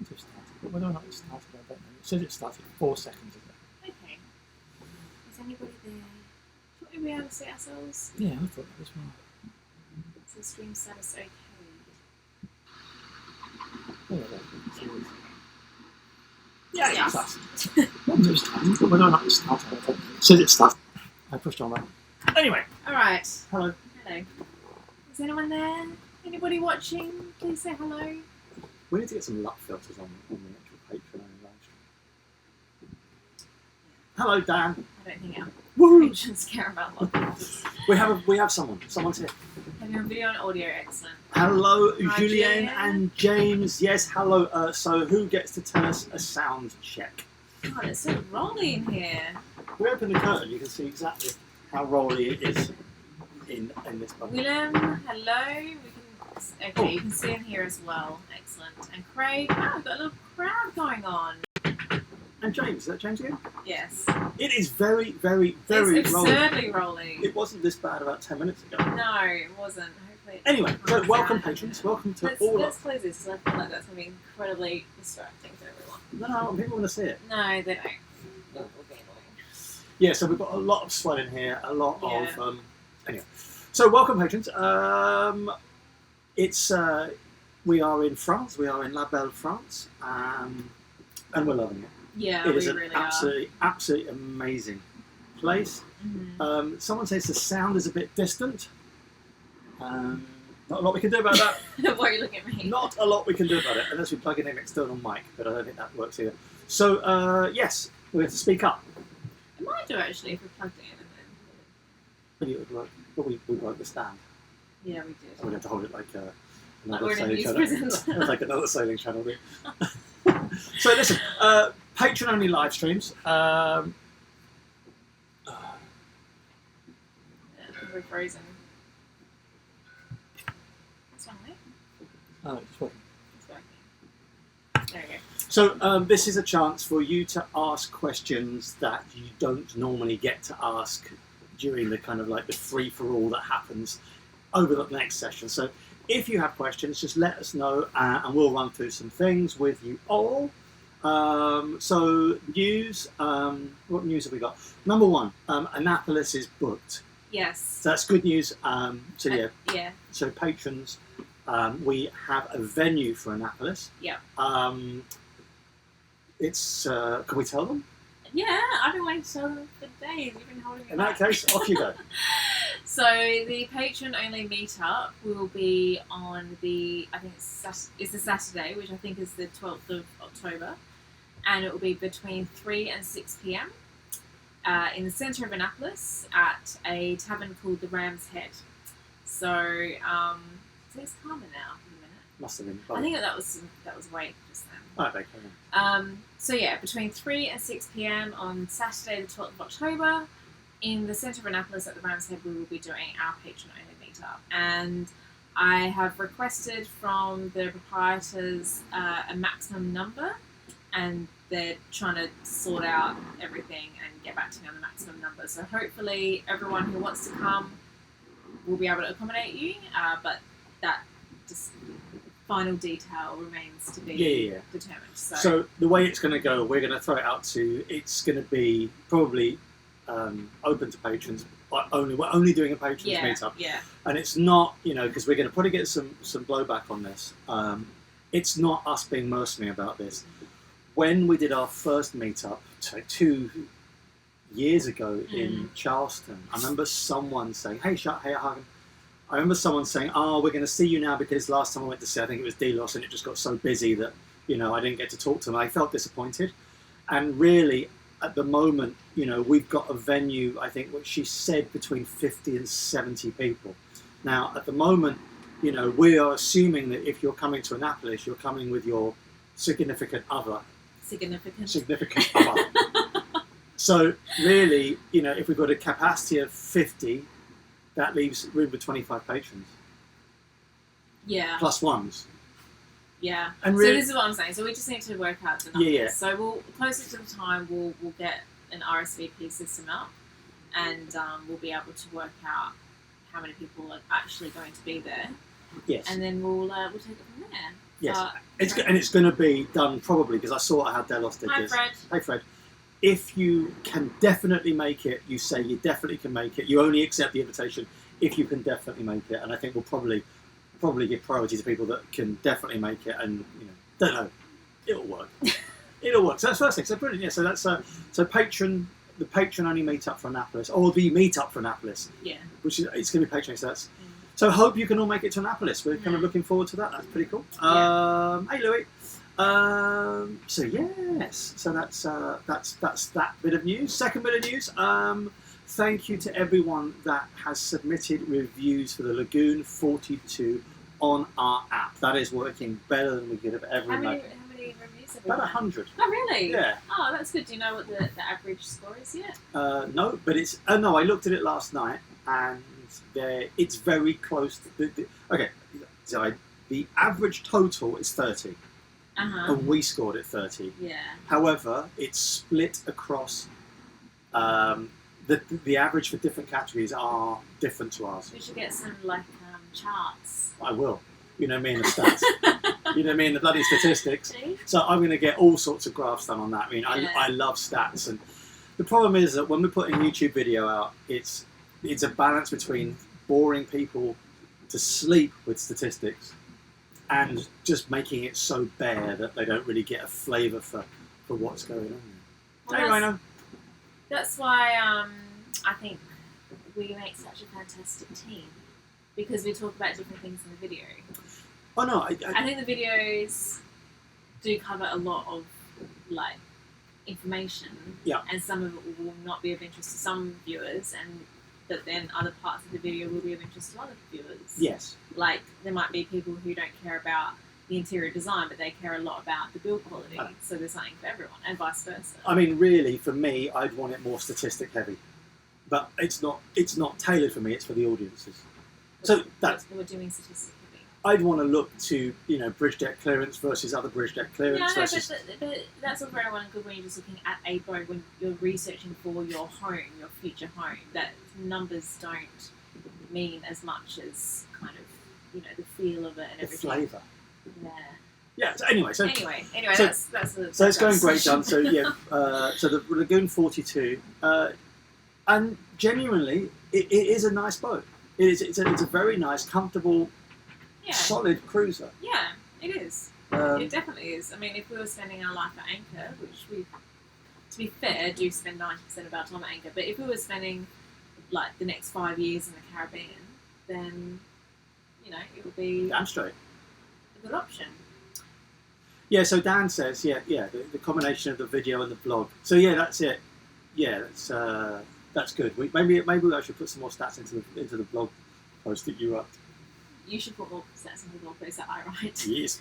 meant to have started, but whether or not it started, I don't know. It says it started 4 seconds ago. Okay. Is anybody there? Thought we'd be able to see ourselves. Yeah, I thought that as well. Is the stream status okay? Yeah, it started. But whether or not it started, I don't know. It says it started. I pushed on that. Anyway. Alright. Hello. Hello. Is anyone there? Anybody watching? Please say hello. We need to get some luck filters on the actual Patron live stream. Hello, Dan. I don't think our Woo! patrons care about lockers. We have someone. Someone's here. Have you on video and audio? Excellent. Hello, Hi, Julien Julien. and James. Yes, hello. So who gets to tell us a sound check? God, it's so rolly in here. We open the curtain, you can see exactly how rolly it is in this bubble. Willem, hello. Okay, you can see in here as well. Excellent. And Craig, we've got a little crowd going on. And James, is that James again? Yes. It is very, very, very It's rolling. absurdly rolling. It wasn't this bad about 10 minutes ago. No, it wasn't. Hopefully. Anyway, so calms welcome down. patrons, welcome to Let's all close this because I feel like that's going to be incredibly distracting to everyone. No, people want to see it. No, they don't. It will be annoying. Yeah, so we've got a lot of swell in here, a lot Yeah. of... Anyway, so welcome patrons. We are in France, we are in La Belle, France, and we're loving it. Yeah, It we is an really absolutely amazing place. are. Someone says the sound is a bit distant. Not a lot we can do about that. Why are you looking at me? Not a lot we can do about it unless we plug in an external mic, but I don't think that works either. So, yes, we have to speak up. It might do actually if we plugged it in and then. But it would work. But we broke the stand. Yeah, we did. We'd have to hold it like Like another we're in a sailing news channel. presenter. Like another sailing channel. So listen, Patron only live streams. Yeah, we're frozen. What's wrong with it? Oh, it's working. It's working. There we go. So this is a chance for you to ask questions that you don't normally get to ask during the kind of like the free-for-all that happens over the next session. So if you have questions, just let us know and we'll run through some things with you all. So news, what news have we got? Number one, Annapolis is booked. Yes. So that's good news. So yeah, Yeah. so patrons, we have a venue for Annapolis. Yeah. It's, can we tell them? Yeah, I've been waiting to tell them for days. You've been holding me In that back. case, off you go. So the patron only meetup will be on the, I think it's the Saturday, which I think is the 12th of October, and it will be between 3 and 6 p.m. In the centre of Annapolis at a tavern called the Ram's Head. So it's calmer now for a minute. Must have been. I think that was Wade just then. Oh, okay. So yeah, between 3 and 6 p.m. on Saturday the 12th of October, in the centre of Annapolis at the Ram's Head, we will be doing our patron-only meetup. And I have requested from the proprietors a maximum number, and they're trying to sort out everything and get back to me on the maximum number. So hopefully everyone who wants to come will be able to accommodate you, but that just final detail remains to be determined. So the way it's going to go, we're going to throw it out to. It's going to be probably open to patrons. But we're only doing a patrons meetup. Yeah. And it's not, because we're going to probably get some blowback on this. It's not us being mercenary about this. When we did our first meetup 2 years ago in Charleston, I remember someone saying, "Hey, Hagen." I remember someone saying, "Oh, we're going to see you now because last time I went to see, I think it was Delos, and it just got so busy that I didn't get to talk to them." I felt disappointed, and really, at the moment, we've got a venue. I think what she said between 50 and 70 people. Now, at the moment, we are assuming that if you're coming to Annapolis, you're coming with your significant other. Significant other. So really, if we've got a capacity of 50. That leaves room for 25 patrons. Yeah. Plus ones. Yeah. And So really, this is what I'm saying. So we just need to work out the numbers. Yeah. So we'll closer to the time we'll get an RSVP system up, and we'll be able to work out how many people are actually going to be there. Yes. And then we'll take it from there. Yes, it's going to be done probably because I saw how Delos did Hi, this. Fred. Hey, Fred. If you can definitely make it, you say you definitely can make it. You only accept the invitation if you can definitely make it. And I think we'll probably give priority to people that can definitely make it. And don't know, it'll work. It'll work. So that's the first thing. So brilliant. Yeah. So that's so Patron. The Patron only meetup for Annapolis, or the meetup for Annapolis. Yeah. Which is it's going to be Patron. So that's. So hope you can all make it to Annapolis. We're kind of looking forward to that. That's pretty cool. Hey, Louis. So yes, so that's that bit of news. Second bit of news. Thank you to everyone that has submitted reviews for the Lagoon 42 on our app. That is working better than we could have ever imagined. How many reviews have we About had? 100. Oh really? Yeah. Oh, that's good. Do you know what the average score is yet? No, but it's. Oh no, I looked at it last night, and it's very close. Okay, so the average total is 30. And we scored at 30. Yeah. However, it's split across. The average for different categories are different to ours. We should get some charts. I will. You know me and the stats. You know me and the bloody statistics. So I'm going to get all sorts of graphs done on that. I mean, I love stats, and the problem is that when we're putting a YouTube video out, it's a balance between boring people to sleep with statistics and just making it so bare that they don't really get a flavour for what's going on. Well, anyway, I know. That's why I think we make such a fantastic team, because we talk about different things in the video. Oh no, I think the videos do cover a lot of information, and some of it will not be of interest to some viewers, but then other parts of the video will be of interest to other viewers. Yes. Like, there might be people who don't care about the interior design, but they care a lot about the build quality. So there's something for everyone, and vice versa. I mean, really, for me, I'd want it more statistic heavy, but it's not tailored for me. It's for the audiences. What do you mean statistic heavy? I'd want to look to bridge deck clearance versus other bridge deck clearance. Yeah, but that's all very well and good when you're just looking at a boat, when you're researching for your home, your future home. That numbers don't mean as much as kind of the feel of it and everything. The flavour. Yeah. Yeah. So anyway, that's it's going great, John. So yeah, so the Lagoon 42, and genuinely, it is a nice boat. It's a very nice, comfortable, solid cruiser. Yeah, it is. It definitely is. I mean, if we were spending our life at anchor, which we, to be fair, do spend 90% of our time at anchor, but if we were spending the next 5 years in the Caribbean, then it would be damn straight a good option. Yeah. So Dan says, the combination of the video and the blog. So yeah, that's it. Yeah, that's good. Maybe I should put some more stats into the blog post that you wrote. You should put more stats into the blog post that I write. Yes.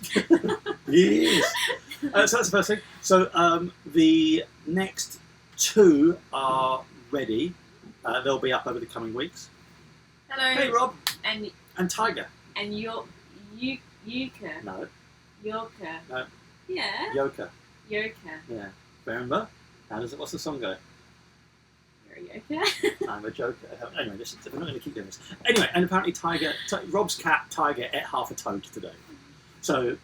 Yes. So that's the first thing. So the next 2 are ready. They'll be up over the coming weeks. Hello. Hey, Rob. And Tiger. And Yuka. No. Yorka. No. Yeah. Yoka. Yoka. Yeah. Remember? What's the song go? You're a yoker. I'm a joker. Anyway, we're not going to keep doing this. Anyway, and apparently Rob's cat Tiger ate half a toad today. So.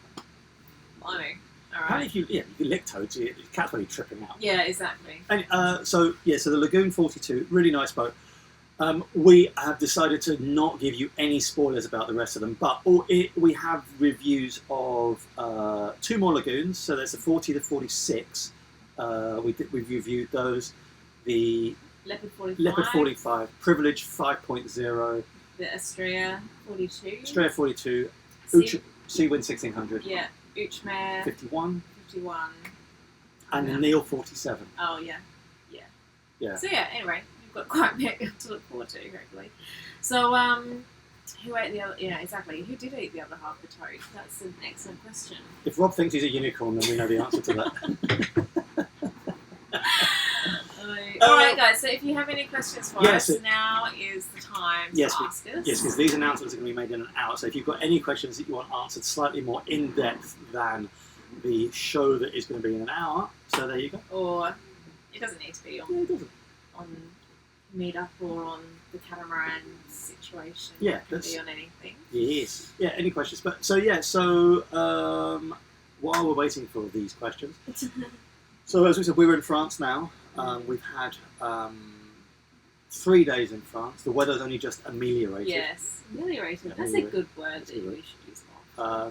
Blimey. All Apparently, right. if you lick toads, the cat's probably tripping out. Yeah, exactly. And so the Lagoon 42, really nice boat. We have decided to not give you any spoilers about the rest of them, but we have reviews of 2 more Lagoons. So there's the 40 to 46. We've reviewed those. The Leopard 45, Privilege 5.0, the Estrella 42, Estrella 42, Seawind 1600, yeah, Uchmare 51, and yeah. Neil 47. Oh yeah. So yeah, anyway, you've got quite a bit to look forward to, hopefully. So who ate the other? Yeah, exactly. Who did eat the other half of the toad? That's an excellent question. If Rob thinks he's a unicorn, then we know the answer to that. Alright guys, so if you have any questions for us, now is the time to ask us. Yes, because these announcements are going to be made in an hour, so if you've got any questions that you want answered slightly more in-depth than the show that is going to be in an hour, so there you go. Or, it doesn't need to be on meet up or on the catamaran situation. Yeah, it can be on anything. Yes. Yeah. Any questions? But so while we're waiting for these questions, so as we said, we were in France now. We've had 3 days in France. The weather's only just ameliorated. Yes, ameliorated. That's a good word that we should use more.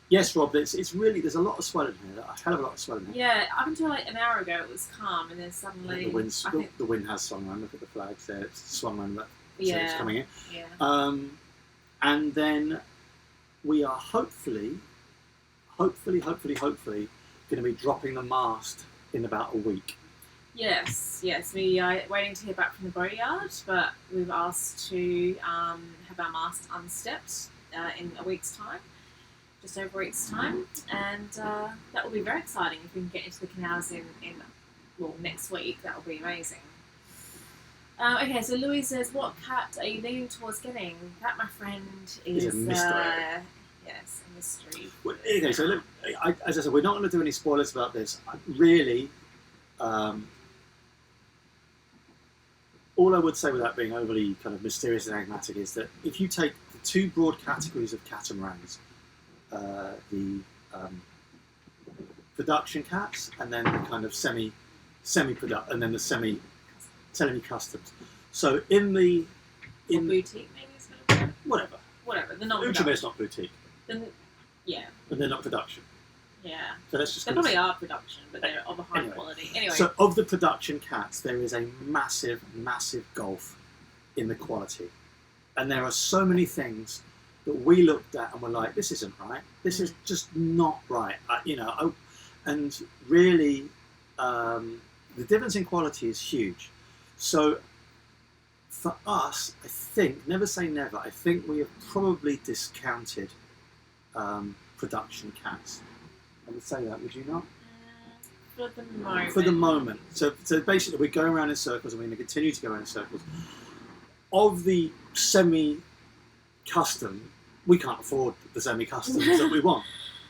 Yes, Rob. It's really there's a lot of swell in here. A hell of a lot of swell in here. Yeah, up until like an hour ago it was calm, and then suddenly the wind has swung around. Look at the flags there. It's swung around. So it's coming in. Yeah. And then we are hopefully going to be dropping the mast in about a week. Yes. We are waiting to hear back from the boatyard, but we've asked to have our mast unstepped in a week's time, just over a week's time, and that will be very exciting if we can get into the canals in next week. That will be amazing. Okay, so Louis says, what cat are you leaning towards getting? That, my friend, is a mystery. Yes, a mystery. Well, okay, so look, as I said, we're not going to do any spoilers about this. Really, all I would say without being overly kind of mysterious and enigmatic is that if you take the two broad categories of catamarans, the production cats and then the kind of semi-product and then the semi-customs. So in boutique, maybe it's going to be whatever. The Ultramar is not boutique. Yeah. And they're not production. Yeah. So let's just they probably are production, but they're of a high quality. Anyway. So of the production cats, there is a massive, massive gulf in the quality. And there are so many things that we looked at and were like, this isn't right. This is just not right. And really, the difference in quality is huge. So for us, I think, never say never, I think we have probably discounted production cats. I would say that, would you not? For the moment. So basically, we're going around in circles, and we're going to continue to go around in circles. Of the semi-custom, we can't afford the semi-customs that we want.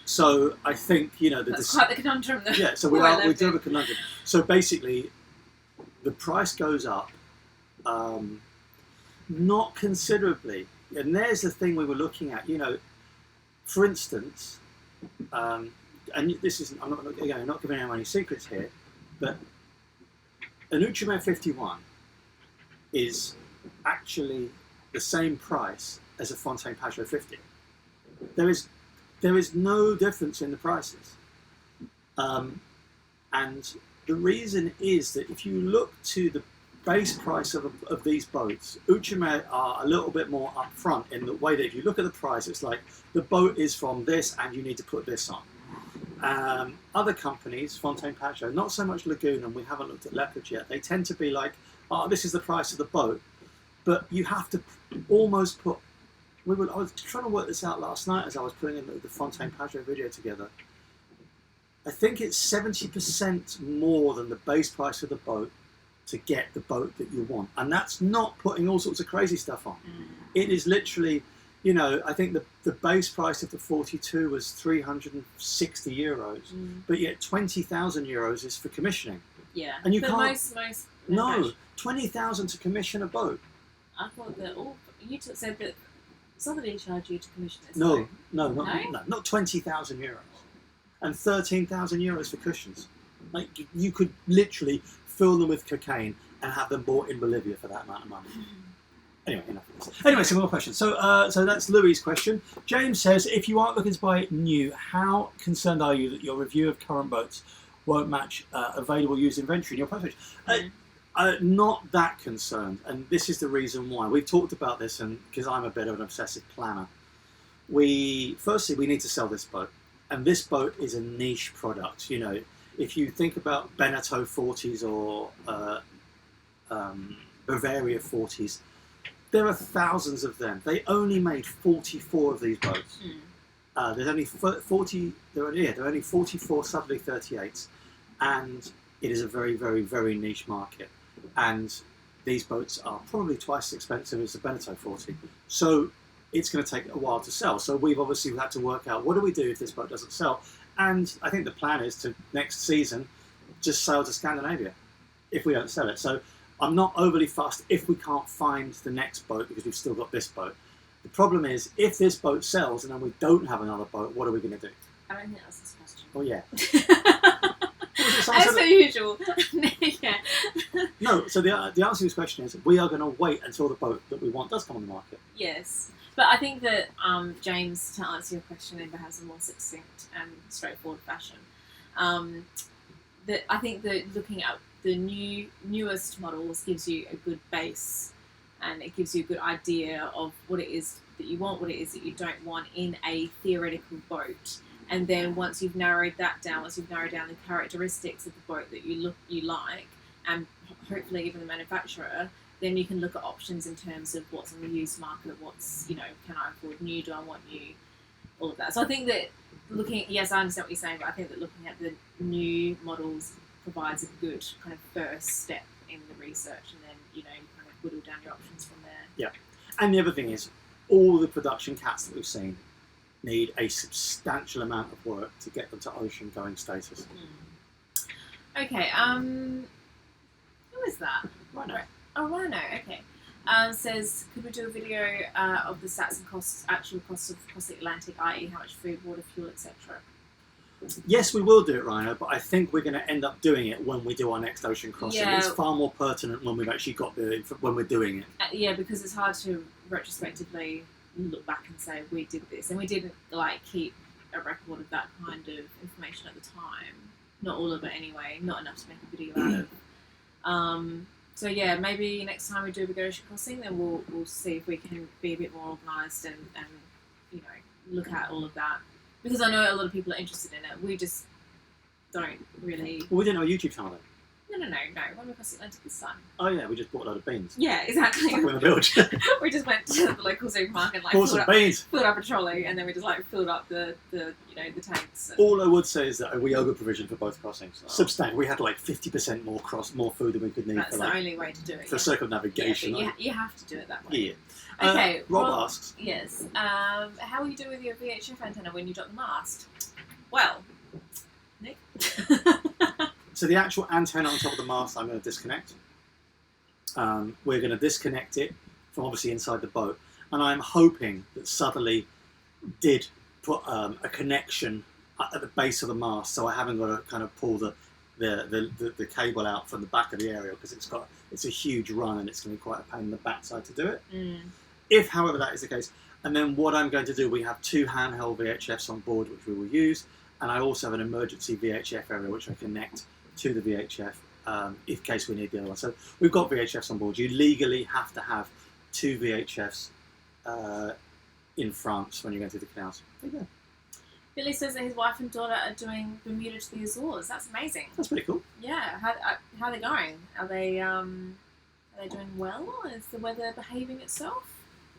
So I think that's quite the conundrum. Though. Yeah. So we do have a conundrum. So basically, the price goes up, not considerably, and there's the thing we were looking at. For instance. And this isn't. I'm not giving anyone any secrets here, but an Ultramar 51 is actually the same price as a Fontaine Pajot 50. There is no difference in the prices, and the reason is that if you look to the base price of these boats, Ultramar are a little bit more upfront in the way that if you look at the price, it's like the boat is from this and you need to put this on. Other companies, Fontaine Pajot, not so much Lagoon, and we haven't looked at Leopard yet, they tend to be like, oh, this is the price of the boat, but you have to almost put, I was trying to work this out last night as I was putting in the Fontaine Pajot video together. I think it's 70% more than the base price of the boat to get the boat that you want. And that's not putting all sorts of crazy stuff on. It is literally, I think the base price of the 42 was 360 euros, but yet 20,000 euros is for commissioning. Yeah. And you but can't... most 20,000 to commission a boat. I thought that you said that somebody charged you to commission this. No, not 20,000 euros. And 13,000 euros for cushions. Like, you could literally fill them with cocaine and have them bought in Bolivia for that amount of money. Anyway, enough of this. Anyway, some more questions. So that's Louis' question. James says, if you aren't looking to buy new, how concerned are you that your review of current boats won't match available used inventory in your price range? Not that concerned, and this is the reason why. We've talked about this, and because I'm a bit of an obsessive planner. Firstly, we need to sell this boat, and this boat is a niche product. If you think about Beneteau 40s or Bavaria 40s, there are thousands of them. They only made 44 of these boats. There's only 40. There are only 44 Southerly 38s, and it is a very, very, very niche market. And these boats are probably twice as expensive as the Beneteau 40. So it's going to take a while to sell. So we've obviously had to work out, what do we do if this boat doesn't sell? And I think the plan is to, next season, just sail to Scandinavia if we don't sell it. So I'm not overly fussed if we can't find the next boat because we've still got this boat. The problem is, if this boat sells and then we don't have another boat, what are we going to do? I don't think that's this question. Oh, yeah. As per usual. Yeah. No, so the answer to this question is we are going to wait until the boat that we want does come on the market. Yes. But I think that, James, to answer your question in perhaps a more succinct and straightforward fashion, that I think that looking at the newest models gives you a good base, and it gives you a good idea of what it is that you want, what it is that you don't want in a theoretical boat. And then once you've narrowed that down, once you've narrowed down the characteristics of the boat that you like, and hopefully even the manufacturer, then you can look at options in terms of what's on the used market, what's, can I afford new, do I want new, all of that. So I think that yes, I understand what you're saying, but I think that looking at the new models provides a good kind of first step in the research, and then, you kind of whittle down your options from there. Yeah. And the other thing is, all the production cats that we've seen need a substantial amount of work to get them to ocean going status. Okay, who is that? Rhino. Oh, Rhino, okay. Says, could we do a video of the stats and actual costs of across the Atlantic, i.e. how much food, water, fuel, etc.? Yes, we will do it, Rhino, but I think we're going to end up doing it when we do our next ocean crossing. Yeah. It's far more pertinent when we've actually got when we're doing it. Yeah, because it's hard to retrospectively look back and say we did this, and we didn't keep a record of that kind of information at the time. Not all of it anyway. Not enough to make a video out of. So yeah, maybe next time we do a big ocean crossing, then we'll see if we can be a bit more organised and look at all of that, because I know a lot of people are interested in it. We just don't really. Well, we didn't have a YouTube channel then. No. When we crossed the Atlantic this time. Oh yeah, we just bought a load of beans. Yeah, exactly. Like we're in a village. We just went to the local supermarket and bought some beans. filled up a trolley, and then we just filled up the tanks. All I would say is that we over provisioned for both crossings. Substantial. We had 50% more food than we could need. That's the only way to do it. For circumnavigation. Yeah, but you have to do it that way. Yeah. Okay. Rob asks. Yes. How will you do with your VHF antenna when you drop the mast? Well, Nick. So the actual antenna on top of the mast, I'm going to disconnect. We're going to disconnect it from obviously inside the boat, and I'm hoping that Southerly did put a connection at the base of the mast, so I haven't got to kind of pull the cable out from the back of the aerial, because it's a huge run and it's going to be quite a pain in the backside to do it. If, however, that is the case, and then what I'm going to do, we have 2 handheld VHFs on board which we will use, and I also have an emergency VHF area which I connect to the VHF in case we need the other one. So we've got VHFs on board. You legally have to have 2 VHFs in France when you're going through the canals. There you go. Billy says that his wife and daughter are doing Bermuda to the Azores. That's amazing. That's pretty cool. Yeah. How are they going? Are they doing well? Is the weather behaving itself?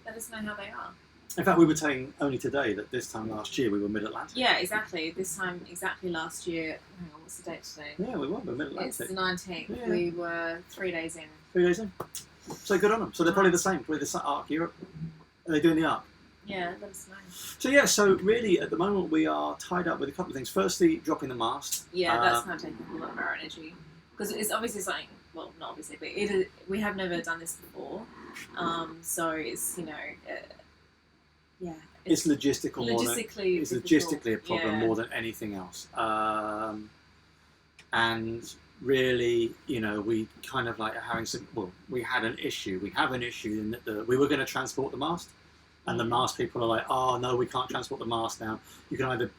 Let us know how they are. In fact, we were saying only today that this time last year we were mid-Atlantic. Yeah, exactly. This time exactly last year. Hang on, what's the date today? Yeah, we were mid-Atlantic. It's the 19th. Yeah. We were 3 days in. 3 days in. So good on them. So they're probably the same. Probably the Arc Europe. Are they doing the Arc? Yeah, let us know. So yeah, so really at the moment we are tied up with a couple of things. Firstly, dropping the mast. Yeah, that's going to take a lot of our energy, because it's obviously something. Well, not obviously, but we have never done this before. So it's yeah. It's logistically it's logistically a problem more than anything else. And really, we kind of are having some. Well, we had an issue. We have an issue in that we were going to transport the mast. And the mast people are like, oh no, we can't transport the mast now. We can either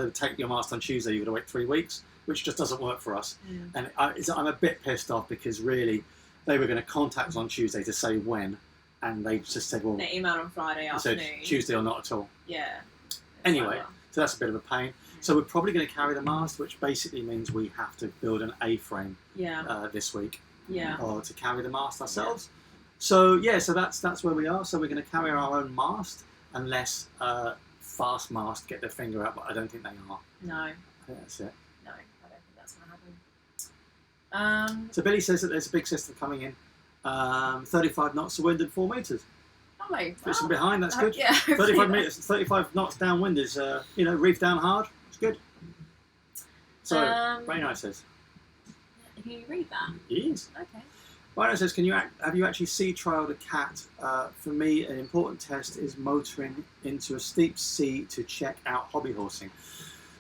take your mast on Tuesday. You've got to wait 3 weeks, which just doesn't work for us. And I'm a bit pissed off, because really, they were going to contact us on Tuesday to say when, and they just said, well, they emailed on Friday afternoon. Said Tuesday or not at all. Yeah. Anyway, so that's a bit of a pain. So we're probably going to carry the mast, which basically means we have to build an A-frame this week. Yeah. Or to carry the mast ourselves. Yeah. So yeah, so that's where we are. So we're going to carry our own mast, unless Fast Mast get their finger out, but I don't think they are. No. I think that's it. No, I don't think that's going to happen. So Billy says that there's a big system coming in, 35 knots of wind and 4 metres. Oh my! Puts them behind. That's good. Yeah. 35 meters, 35 knots downwind is reef down hard. It's good. So very nice. Says. Can you read that? Yes. Okay. Rhino says, have you actually sea trialed a cat? For me, an important test is motoring into a steep sea to check out hobby horsing.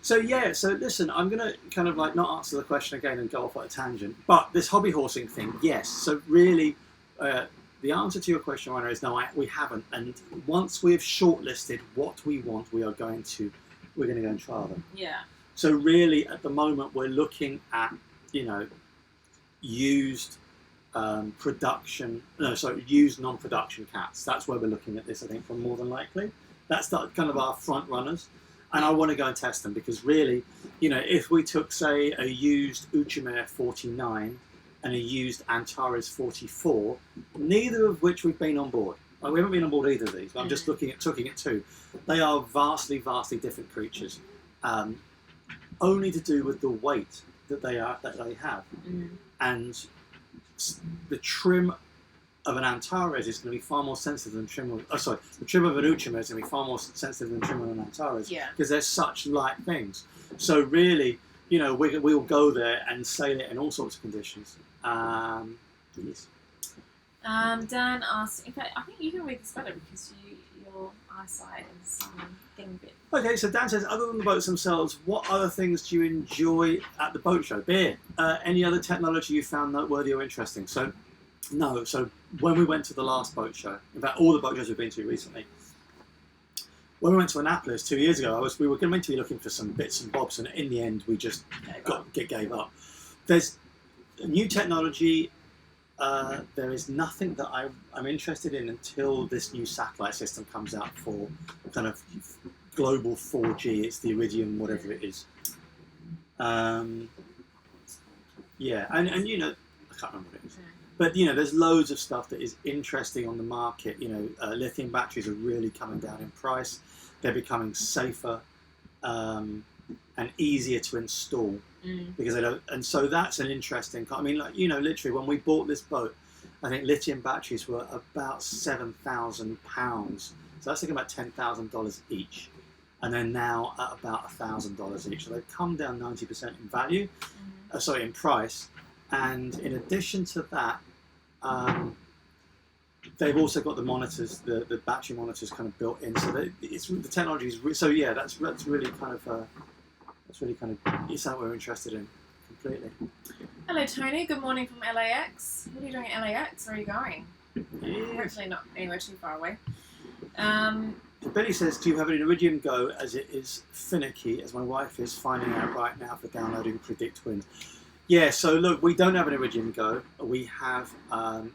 So yeah, so listen, I'm going to kind of like not answer the question again and go off at a tangent, but this hobby horsing thing, yes. So really, the answer to your question, Rhino, is no, we haven't. And once we've shortlisted what we want, we're going to go and trial them. Yeah. So really, at the moment, we're looking at, used used non-production cats. That's where we're looking at this, I think, for more than likely. That's kind of our front runners. And I want to go and test them because really, if we took, say, a used Uchimere 49 and a used Antares 44, neither of which we've been on board. We haven't been on board either of these, but I'm just looking at two. They are vastly, vastly different creatures, only to do with the weight that they have, and the trim of an Antares is going to be far more sensitive than the trim of the trim of an Uchimere is going to be far more sensitive than the trim of an Antares, because they're such light things. So really, we'll go there and sail it in all sorts of conditions. Yes. Dan asks, in fact, I think you can read this better because your eyesight is getting a bit... Okay, so Dan says, other than the boats themselves, what other things do you enjoy at the boat show? Beer. Any other technology you found noteworthy or interesting? So, no. So when we went to the last boat show, in fact, all the boat shows we've been to recently, when we went to Annapolis 2 years ago, we were meant to be looking for some bits and bobs, and in the end, we just gave up. There's new technology. There is nothing that I'm interested in until this new satellite system comes out for kind of global 4G. It's the Iridium, whatever it is. And I can't remember what it is. But there's loads of stuff that is interesting on the market. Lithium batteries are really coming down in price. They're becoming safer and easier to install. Because they don't, and so that's an interesting. I mean, literally, when we bought this boat, I think lithium batteries were about £7,000. So that's like about $10,000 each, and they're now at about $1,000 each. So they've come down 90% in value, in price. And in addition to that, they've also got the monitors, the battery monitors, kind of built in. So the technology is that's really kind of. It's something we're interested in completely. Hello, Tony. Good morning from LAX. What are you doing at LAX? Where are you going? Yeah. Hopefully not anywhere too far away. So Billy says, do you have an Iridium Go, as it is finicky, as my wife is finding out right now for downloading Predict Wind? Yeah, so look, we don't have an Iridium Go. We have an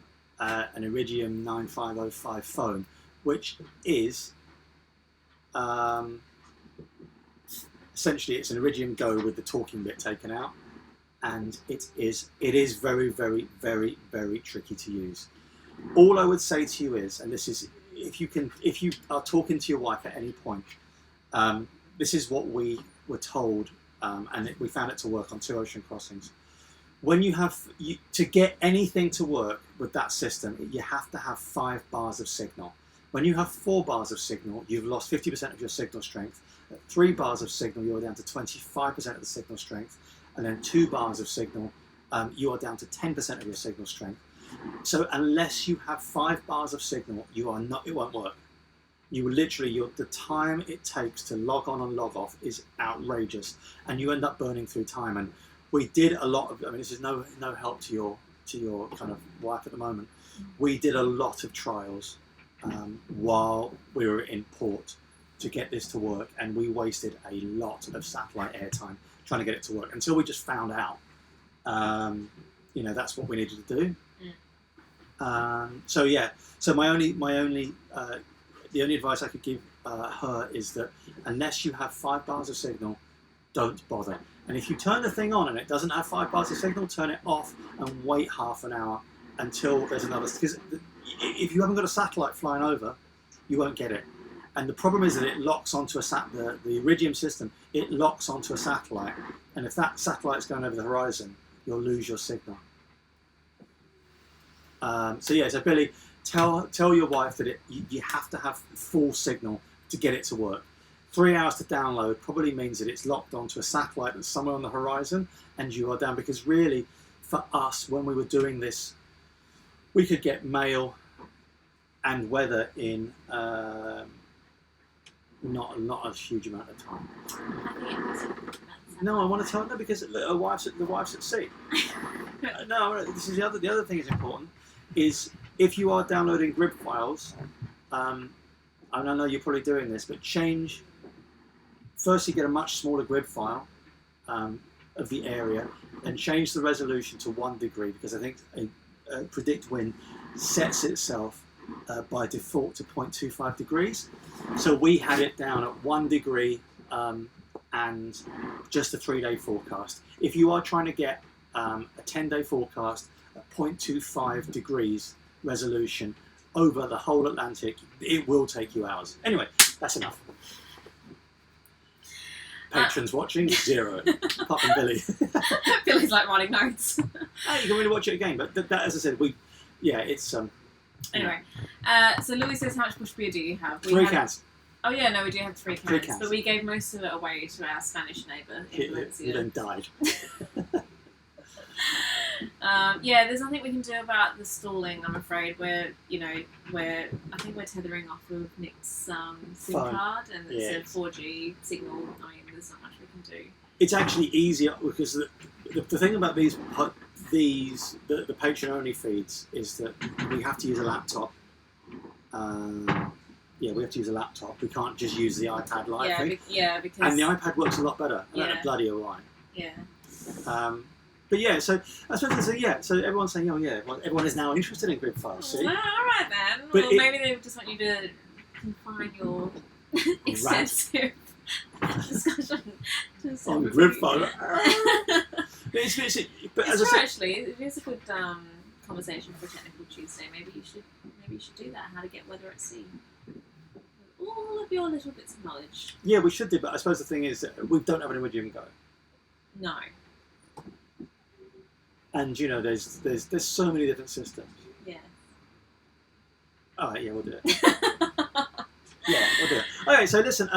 Iridium 9505 phone, which is... essentially, it's an Iridium Go with the talking bit taken out, and it is very, very, very, very tricky to use. All I would say to you is, and this is, if you are talking to your wife at any point, this is what we were told, and we found it to work on 2 ocean crossings. When to get anything to work with that system, you have to have 5 bars of signal. When you have 4 bars of signal, you've lost 50% of your signal strength. At 3 bars of signal, you're down to 25% of the signal strength, and then 2 bars of signal, you are down to 10% of your signal strength. So unless you have 5 bars of signal, it won't work. The time it takes to log on and log off is outrageous, and you end up burning through time. And we did a lot of. I mean, this is no help to your kind of wife at the moment. We did a lot of trials while we were in port to get this to work, and we wasted a lot of satellite airtime trying to get it to work until we just found out that's what we needed to do. So the only advice I could give her is that unless you have 5 bars of signal, don't bother. And if you turn the thing on and it doesn't have 5 bars of signal, turn it off and wait half an hour until there's another, because if you haven't got a satellite flying over, you won't get it. And the problem is that it locks onto the Iridium system, it locks onto a satellite. And if that satellite's going over the horizon, you'll lose your signal. So Billy, tell your wife that you have to have full signal to get it to work. 3 hours to download probably means that it's locked onto a satellite that's somewhere on the horizon and you are down. Because really, for us, when we were doing this we could get mail and weather in not a huge amount of time. I think it has No, I want to tell no because the wife's at sea. No, this is the other thing is important is if you are downloading grid files. And I know you're probably doing this, but first you get a much smaller grid file of the area, and change the resolution to 1 degree because I think predict wind sets itself by default to 0.25 degrees. So we had it down at 1 degree and just a 3-day forecast. If you are trying to get a 10-day forecast at 0.25 degrees resolution over the whole Atlantic, it will take you hours. Anyway, that's enough. Patrons watching, 0. Apart from Billy. Billy's like writing notes. Oh, you can really watch it again, but that, as I said, it's Anyway, so Louis says, how much bush beer do you have? 3 cans. Oh yeah, no, we do have 3 cans, 3 cans. but we gave most of it away to our Spanish neighbour in Valencia. He then died. Yeah, there's nothing we can do about the stalling. I'm afraid I think we're tethering off of Nick's SIM card, and it's a 4G signal. I mean, there's not much we can do. It's actually easier because the thing about the Patron only feeds is that we have to use a laptop. We have to use a laptop. We can't just use the iPad live feed. Because and the iPad works a lot better. Bloody alright. Yeah. But yeah, so I suppose so everyone's saying, well, everyone is now interested in grid files. See? Well, all right then. But maybe they just want you to confine your extensive discussion to on grid file. But as I said, actually, it is a good conversation for Technical Tuesday. Maybe you should do that. How to get weather at sea. All of your little bits of knowledge. Yeah, we should do. But I suppose the thing is, that we don't have anywhere you can go. No. And there's so many different systems. Yeah. All right, we'll do it. We'll do it. Okay, so listen.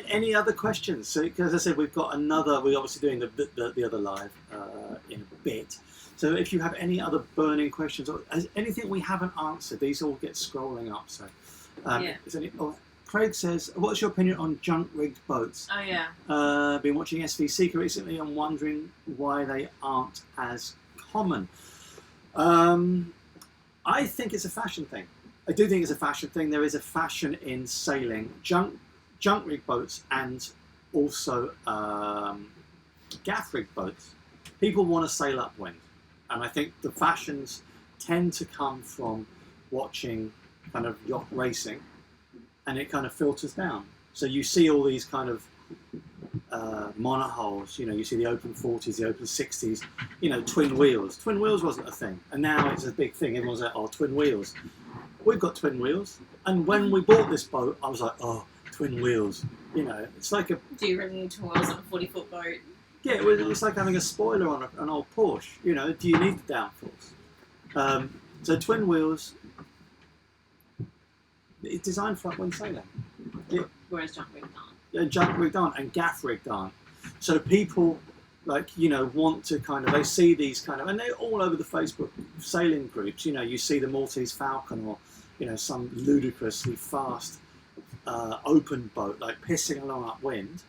Any other questions? So, as I said, we've got another. We're obviously doing the other live in a bit. So, if you have any other burning questions or anything we haven't answered, these all get scrolling up. So, Craig says, "What's your opinion on junk-rigged boats?" Oh yeah. Been watching SVC recently and wondering why they aren't as common. I think it's a fashion thing. I do think it's a fashion thing. There is a fashion in sailing junk-rigged boats and also gaff-rigged boats. People want to sail upwind, and I think the fashions tend to come from watching kind of yacht racing. And it kind of filters down. So you see all these kind of monohulls, you see the open 40s, the open 60s, twin wheels. Twin wheels wasn't a thing. And now it's a big thing. Everyone's like, oh, twin wheels. We've got twin wheels. And when we bought this boat, I was like, oh, twin wheels. It's like a... Do you really need twin wheels on a 40-foot boat? Yeah, it's like having a spoiler on an old Porsche. Do you need the downforce? So twin wheels... It's designed for upwind sailing. Whereas junk rigged aren't. Yeah, junk rigged aren't and gaff rigged aren't. So people want to they see these and they're all over the Facebook sailing groups. You see the Maltese Falcon or some ludicrously fast open boat pissing along upwind.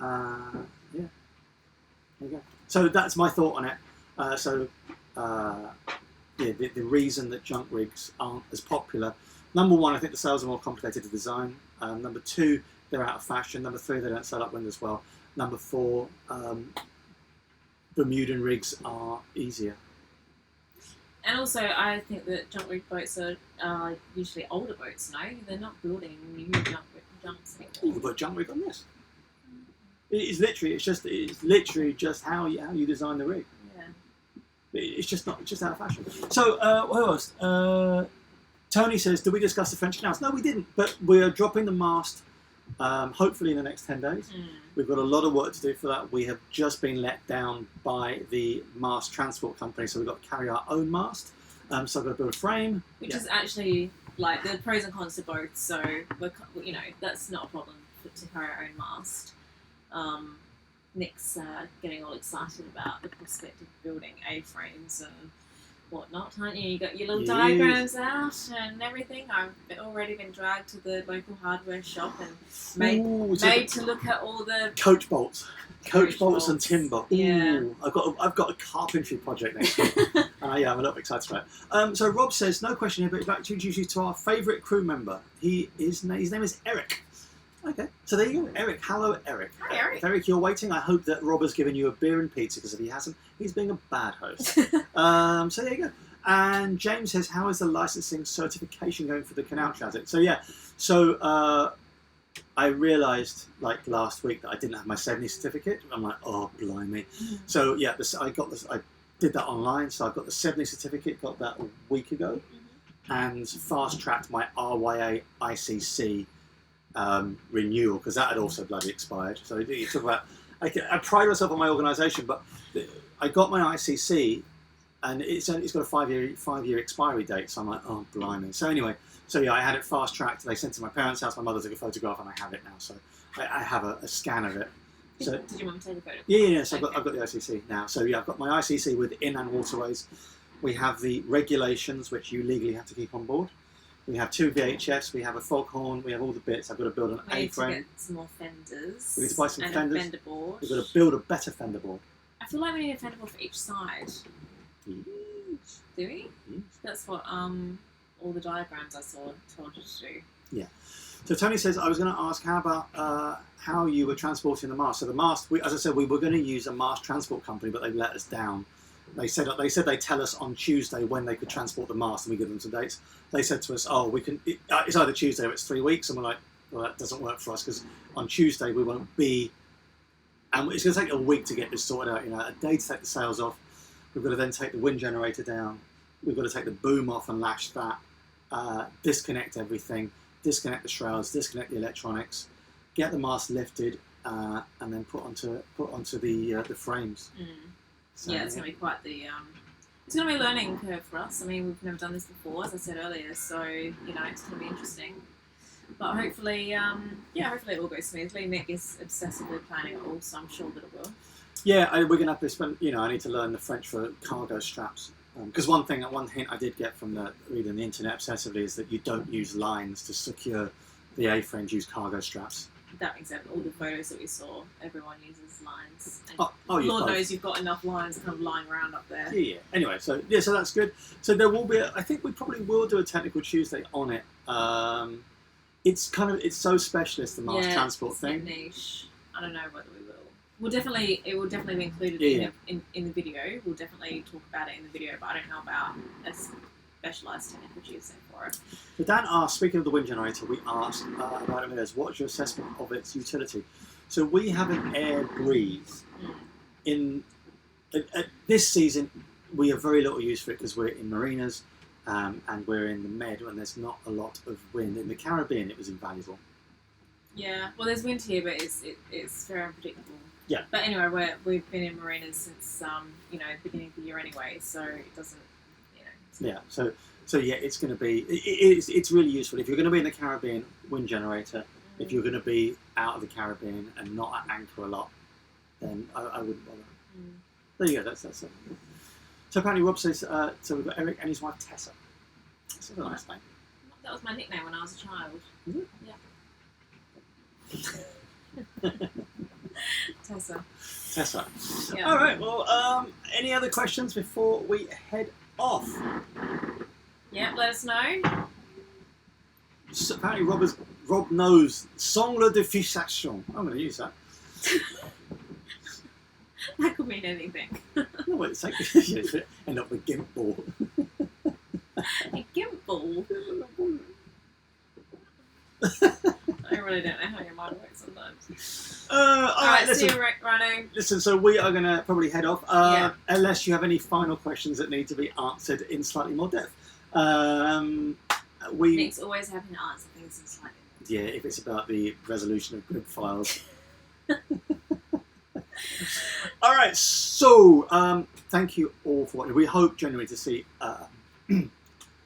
There you go. So that's my thought on it. The reason that junk rigs aren't as popular. Number 1, I think the sails are more complicated to design. Number 2, they're out of fashion. Number 3, they don't sail upwind as well. Number 4, Bermudan rigs are easier. And also, I think that junk rigged boats are usually older boats. No, they're not building new junks anymore. You can put a junk rig on this. It's literally just how you design the rig. Yeah. It's just out of fashion. So who else? Tony says, did we discuss the French canals? No, we didn't, but we're dropping the mast hopefully in the next 10 days. We've got a lot of work to do for that. We have just been let down by the mast transport company, so we've got to carry our own mast. So I've got to build a frame. Which is actually, the pros and cons to both, so, that's not a problem to carry our own mast. Nick's getting all excited about the prospect of building A-frames and whatnot, aren't you? You got your little Yes. diagrams out and everything. I've already been dragged to the local hardware shop and made to look at all the coach bolts. Coach bolts and bolts. timber. Ooh, Yeah. I've got a carpentry project next week. Yeah, I'm a little bit excited about it. So Rob says, no question here, but I'd like to introduce you to our favourite crew member. His name is Eric. Okay, so there you go, Eric. Hello, Eric. Hi, Eric. If Eric, you're waiting, I hope that Rob has given you a beer and pizza, because if he hasn't, he's being a bad host. So there you go. And James says, how is the licensing certification going for the Canal Transit? So yeah, I realised like last week that I didn't have my 70 certificate. I'm like, oh blimey. So yeah, I did that online. So I got the 70 certificate, got that a week ago, and fast tracked my RYA ICC renewal, because that had also bloody expired. So you talk about, I pride myself on my organisation, but I got my ICC, and it's got a five year expiry date. So I'm like, oh blimey. So anyway. So yeah, I had it fast tracked. They sent it to my parents' house. My mother took a photograph, and I have it now. So I have a scan of it. So did your mum take a photo? Yeah. So I've got the ICC now. So yeah, I've got my ICC with inland waterways. We have the regulations, which you legally have to keep on board. We have 2 VHFs. We have a foghorn. We have all the bits. I've got to build an We need to A-frame. get some more fenders. We need to buy some and fenders. a fender board. We've got to build a better fender board. I feel like we need a fender board for each side. Yes. Do we? Yes. That's what all the diagrams I saw told you to do. Yeah. So Tony says, I was going to ask, how about how you were transporting the mast? So the mast, as I said, we were going to use a mast transport company, but they let us down. They said they'd tell us on Tuesday when they could transport the mast, and we give them some dates. They said to us, oh, we can. It's either Tuesday or it's 3 weeks, and we're like, well, that doesn't work for us, because on Tuesday we won't be, and it's going to take a week to get this sorted out. A day to take the sails off. We've got to then take the wind generator down. We've got to take the boom off and lash that. Disconnect everything, disconnect the shrouds, disconnect the electronics, get the mast lifted, and then put onto the frames. So, yeah, it's going to be quite the. It's going to be a learning curve for us. I mean, we've never done this before, as I said earlier, so it's going to be interesting. But hopefully, hopefully it will go smoothly. Nick is obsessively planning it all, so I'm sure that it will. Yeah, we're going to have to spend. I need to learn the French for cargo straps. Because one hint I did get from reading the internet obsessively is that you don't use lines to secure the A-frames, use cargo straps. That makes sense. All the photos that we saw, everyone uses lines. And Lord knows you've got enough lines kind of lying around up there. Yeah. Anyway, so that's good. So there will be. I think we probably will do a technical Tuesday on it. It's so specialist, the mast transport it's thing. Niche. I don't know whether we will. It will definitely be included in the video. We'll definitely talk about it in the video, but I don't know about a specialised technical Tuesday for it. So Dan asked, speaking of the wind generator, we asked about it. What's your assessment of its utility? So we have an air breeze. This season, we have very little use for it because we're in marinas and we're in the Med when there's not a lot of wind. In the Caribbean, it was invaluable. Yeah, well, there's wind here, but it's very unpredictable. Yeah. But anyway, we've been in marinas since the beginning of the year anyway, so it doesn't, Yeah. So yeah, it's going to be. It's really useful if you're going to be in the Caribbean. Wind generator. If you're going to be out of the Caribbean and not at anchor a lot, then I wouldn't bother. There you go. That's it. So apparently Rob says. So we've got Eric and his wife Tessa. That's a nice name. That was my nickname when I was a child. Is it? Yeah. Tessa. Yeah. All right. Well, any other questions before we head off? Yeah. Let us know. So apparently Rob knows sangle de fixation. I'm going to use that. That could mean anything. No, wait, it's like end up with gimp ball. A gimp ball. I really don't know how your mind works sometimes. All right, listen. See you, Rhino. Listen, so we are going to probably head off, unless you have any final questions that need to be answered in slightly more depth. Nick's always having to answer things in slightly more depth. Yeah, if it's about the resolution of grid files. All right, so thank you all for watching. We hope genuinely to see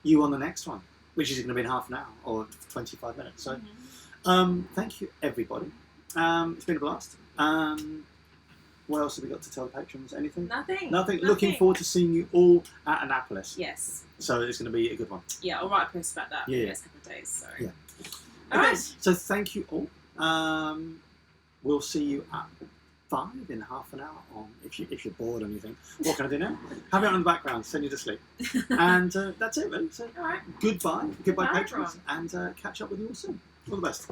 you on the next one, which is going to be in half an hour or 25 minutes. So. Thank you, everybody. It's been a blast. What else have we got to tell the patrons? Anything? Nothing. Looking forward to seeing you all at Annapolis. Yes. So it's going to be a good one. Yeah, I'll write a post about that in the next couple of days. So. Yeah. All right. So thank you all. We'll see you at 5 in half an hour. If you're bored and you think, what can I do now? Have it on in the background, send you to sleep. And that's it, really. So, all right. Goodbye, Bye, patrons, and catch up with you all soon. All the best.